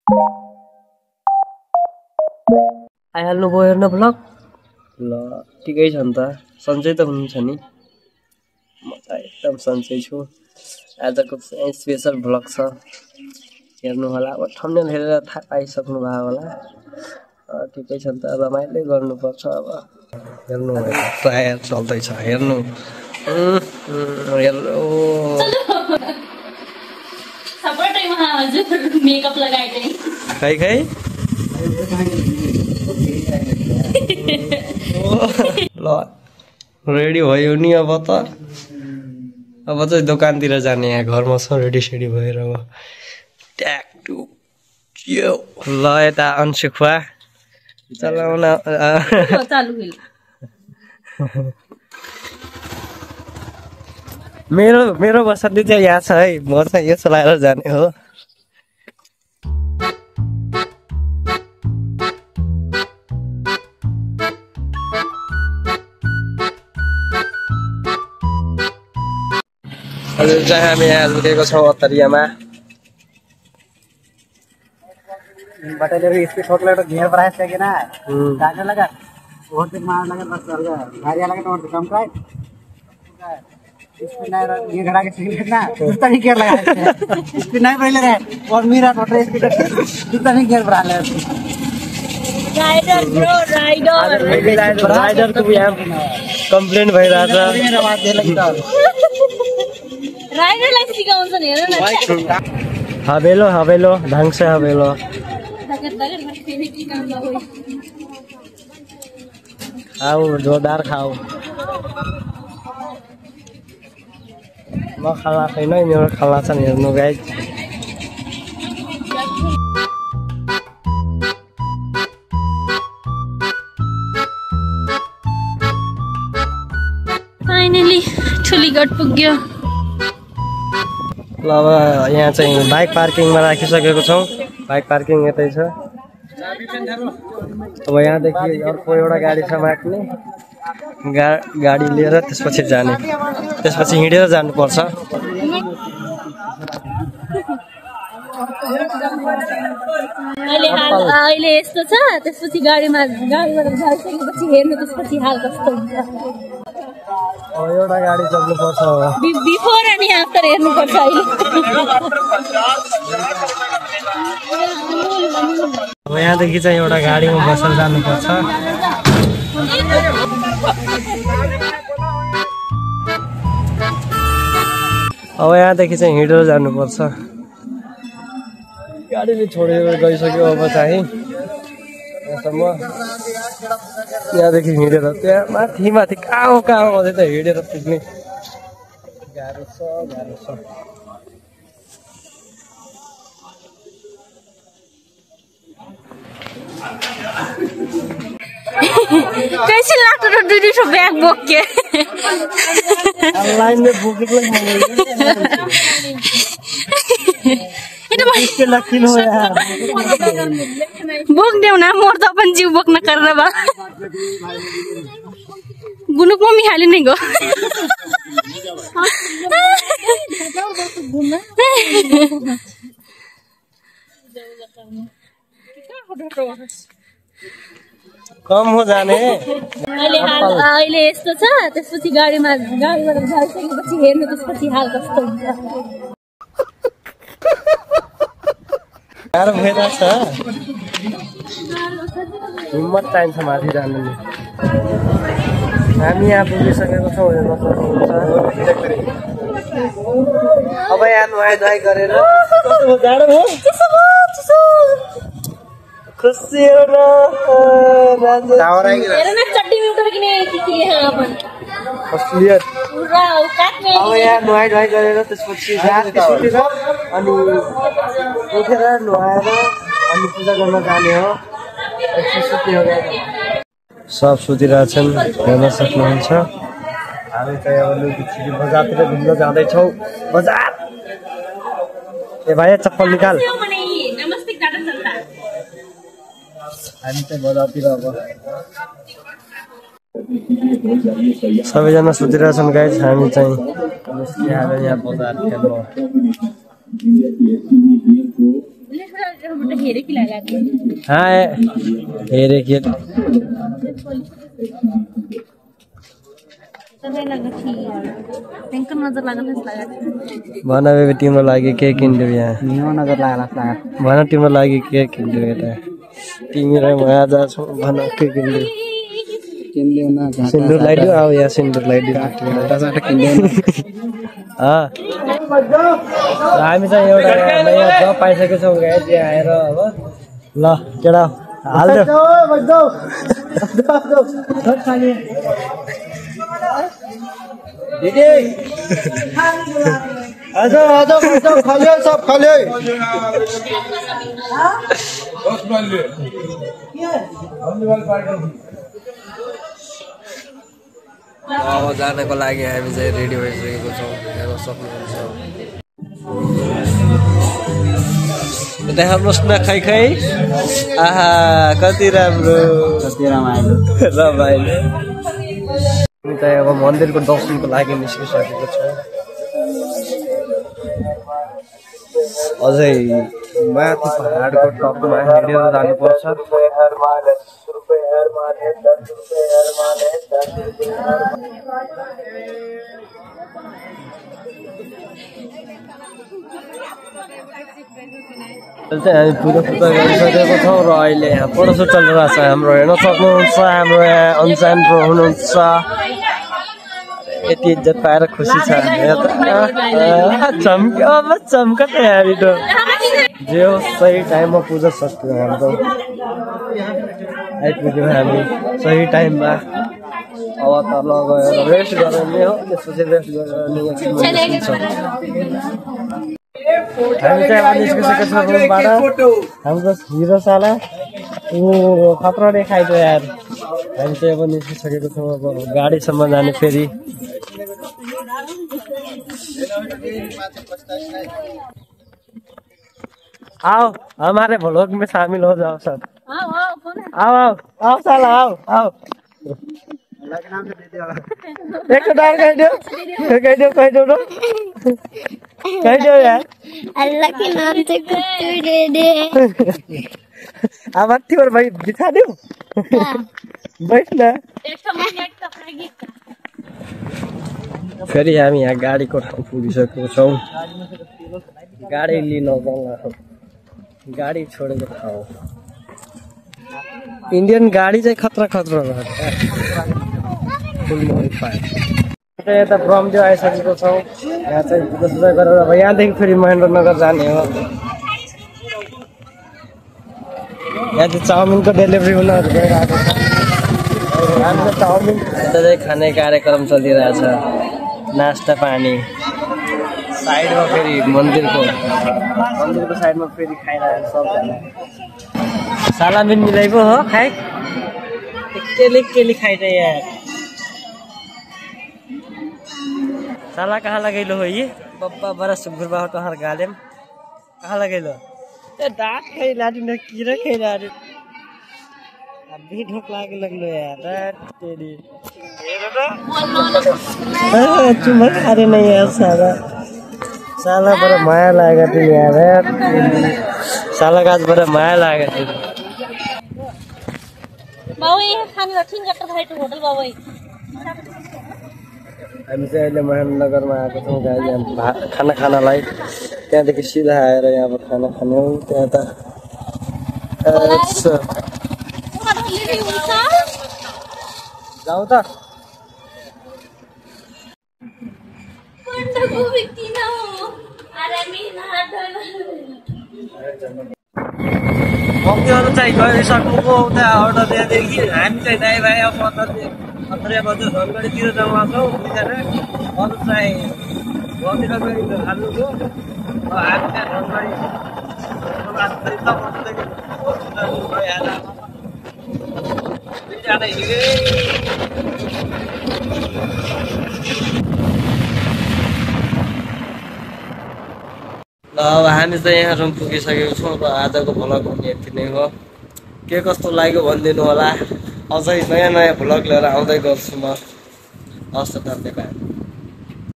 आइहाल्नु भयो हेर्न भ्लग ल ठिकै छ नि त सन्चै त हुनुहुन्छ नि म त एकदम सन्चै छु आजको चाहिँ स्पेशल भ्लग छ हेर्नु होला अब थम्बनेल हेरेर थाहा पाइसक्नु भयो होला ठिकै छ नि त रमाइलो गर्नुपर्छ अब हेर्नु टायर चल्दैछ हेर्नु हेर्नु मेकअप लगाए खै खै ल रेडी भयो नि अब चाहिँ दोकानतिर जाने यहाँ घरमा छ रेडी सेडी भएर अब ट्याक्टु ल यता अन्सु खुवा चलाउन मेरो बसन्ती चाहिँ यहाँ छ है म चाहिँ यो चलाएर जाने हो हजुर चाहिँ हामी यहाँ लुकेको छौँ अत्तरियामा बटेले स्पीड ठोकले तो घेर प्राइस है कि ना गाड़ी लगा ओवरटेक मार लगा बस चल गया गाड़ी लगा तो ओवरटेक कम प्राइस स्पीड ना ये घड़ा के स्पीड ना कितना नहीं घेर लगा स्पीड नहीं पहले रहे और मेरा टोटल स्पीड कितना नहीं घेर भरा ले राइडर ब्रो राइडर को भी यहाँ कंप्लेंट भइरहेको छ राइडर लाई सिकाउँछ नि हेर न हवेलो हवेलो ढंग से हवेलो खाऊ जोरदार खाऊ म खाना छैन मेरो खाना छ नि हेर्नु गाइज फाइनली ठुलीगढ पुग्यो ल अब यहाँ चाहिँ बाइक पार्किङमा राखिसकेको छौँ बाइक पार्किङ यतै छ अब यहाँदेखि अर्को एउटा गाडी छ माग्ने गाडी लिएर त्यसपछि जाने त्यसपछि हिँडेर जानुपर्छ अहिले यस्तो छ त्यसपछि गाडीबाट गइसकेपछि हेर्नु त्यसपछि हाल कस्तो हुन्छ अब एउटा गाडी चल्नुपर्छ बिफोर अनि आफ्टर हेर्नुपर्छ अहिले अब यहाँदेखि चाहिँ एउटा गाडीमा बसेर जानुपर्छ अब यहाँदेखि चाहिँ हिँडेर जानुपर्छ गाडीले छोडेर गइसक्यो अब चाहिँ यहाँसम्म त्यहाँदेखि हिँडेर त्यहाँ माथि माथि कहाँ मात्रै त हिँडेर पुग्ने गाह्रो छ कैसे लाग्छ र दुई सौ ब्याग बोक्यो लाइनले बोकेको बोक्देऊ न मोर त अपन जीव बोक्न गरेर बा गुनुक मम्मी खाली नै गो कम हो जाने अहिले यस्तो छ त्यसपछि गाडीबाट गइसकेपछि हेर्नु त्यसपछि हाल कस्तो हुन्छ गाह्रो भइरहेको छ हिम्मत चाहिन्छ माथि जानु हामी यहाँ पुगिसकेको छौँ हेर्न सक्नुहुन्छ अब यहाँ नुहाइ गरेर जाडो भयो खुसी हेर न अब यहाँ नुहाइ गरेर त्यसपछि सुतेर अनि उठेर नुहाएर अनि पूजा गर्न जाने हो सब सुतिरहेछन् हेर्न सक्नुहुन्छ हामी चाहिँ अब लुकीछिरी बजारतिर घुम्न जाँदैछौँ बजार ए भाइ चप्पल निकाल हामी चाहिँ बजारतिर अब सबैजना सुतिरहेछन् गाइज हामी चाहिँ निस्किहाल्यो यहाँ बजार हेर्न हेरे कि लगा हाँ हेरे कि नजर लाग्न भन बेबी तिम्रो लागि के किनिदियो यहाँ नजर लाग्ला भन तिम्रो लागि के किनिदियो यता तिमी र म आज छौँ भन के किनिदियो सिन्दुर लगाइदियो आऊ यहाँ सिन्दुर लगाइदियो हामी चाहिँ एउटा नयाँ जब पाइसकेको छौँ गाइस यहाँ आएर अब ल केटा हाल्दियो आज खाली सब खाली अब जानको लागि हामी चाहिँ रेडी भइसकेको छौँ हेर्न सक्नुहुन्छ यता हेर्नुहोस् न खै खै आहा कति राम्रो रमाइलो हामी चाहिँ अब मन्दिरको दर्शनको लागि निस्किसकेको छौँ अझै माथि पहाडको टपमा हिँडेर जानुपर्छ हामी पूजा गरिसकेको छौँ र अहिले यहाँ परसो चलिरहेको छ हाम्रो हेर्न सक्नुहुन्छ हाम्रो यहाँ अनजान प्रो हुनुहुन्छ यति इज्जत पाएर खुसी छ चम्का तयारी त जे हो सही टाइममा पूजा सक्यो हाम्रो आइपुग्यौँ हामी सही टाइममा अब तल गएर रेस्ट गर्ने हो त्यसपछि रेस्ट गरेर हामी चाहिँ अब निस्किसकेको छ रुमबाट हाम्रो हिरो साला खतरा देखाइदियो यार हामी चाहिँ अब निस्किसकेको छौँ अब गाडीसम्म जाने फेरि आओ हमारे व्लॉग में शामिल हो जाओ सब आओ आओ आओ साला आओ आओ एक डाल कह दो यार अल्लाह के नाम से कुछ दे दे अब अति और भाई दिखा दो बैठ ना फेरि हामी यहाँ गाडीको ठाउँ पुगिसकेको छौँ गाडी लिन जाँदा गाडी छोडेको ठाउँ इन्डियन गाडी चाहिँ खतरा फुल मोडिफाइड यता ब्रह्मदेव आइसकेको छौँ यहाँ चाहिँ पूजा गरेर अब यहाँदेखि फेरि महेन्द्रनगर जाने हो यहाँ चाहिँ चाउमिनको डेलिभरी हुनहरू गइरहेको छ हाम्रो चाउमिन यता चाहिँ खाने कार्यक्रम चलिरहेछ नास्ता पानी साइडमा फेरि मन्दिरको साइडमा फेरि खाइरहेको सबजना सालामिन मिलाइपो हो खाइ केली खाइरहे यार साला कहाँ लगैलो हो ये पप्पा बड़ा सुगुरबा तोहर गालेम कहाँ लगैलो ए दाँत खैलाडी न कीरा खैलाडी अभी ढोक लागे लगलो यार तेरी चुम्मा खारे नहीं यार साला बड़ा माया लागेगा तुम यार साला का बड़ा माया लागेगा तुम बाबु यहाँ खाने रखिन जब तक होटल बाबु हामी चाहिँ अहिले महेन्द्रनगरमा आएको छौँ गाइस यहाँ खाना खानलाई त्यहाँदेखि सिधा आएर यहाँ अब खाना खाने हो त्यहाँ त जाउँ त मम्मीहरू चाहिँ गइसक्नुको उता अर्डर त्यहाँदेखि हामी चाहिँ दाइ भाइ अब 15 बजे धनगढीतिर जाउँ छौँ दुईजना अरू चाहिँ मन्दिर गरी हाल्नुको हामी त्यहाँ धनगढी ल अब हामी चाहिँ यहाँ रुम पुगिसकेको छौँ र आजको भ्लग पनि यति नै हो के कस्तो लाग्यो भनिदिनु होला अझै नयाँ भ्लग लिएर आउँदै गर्छु म हस् त धन्यवाद।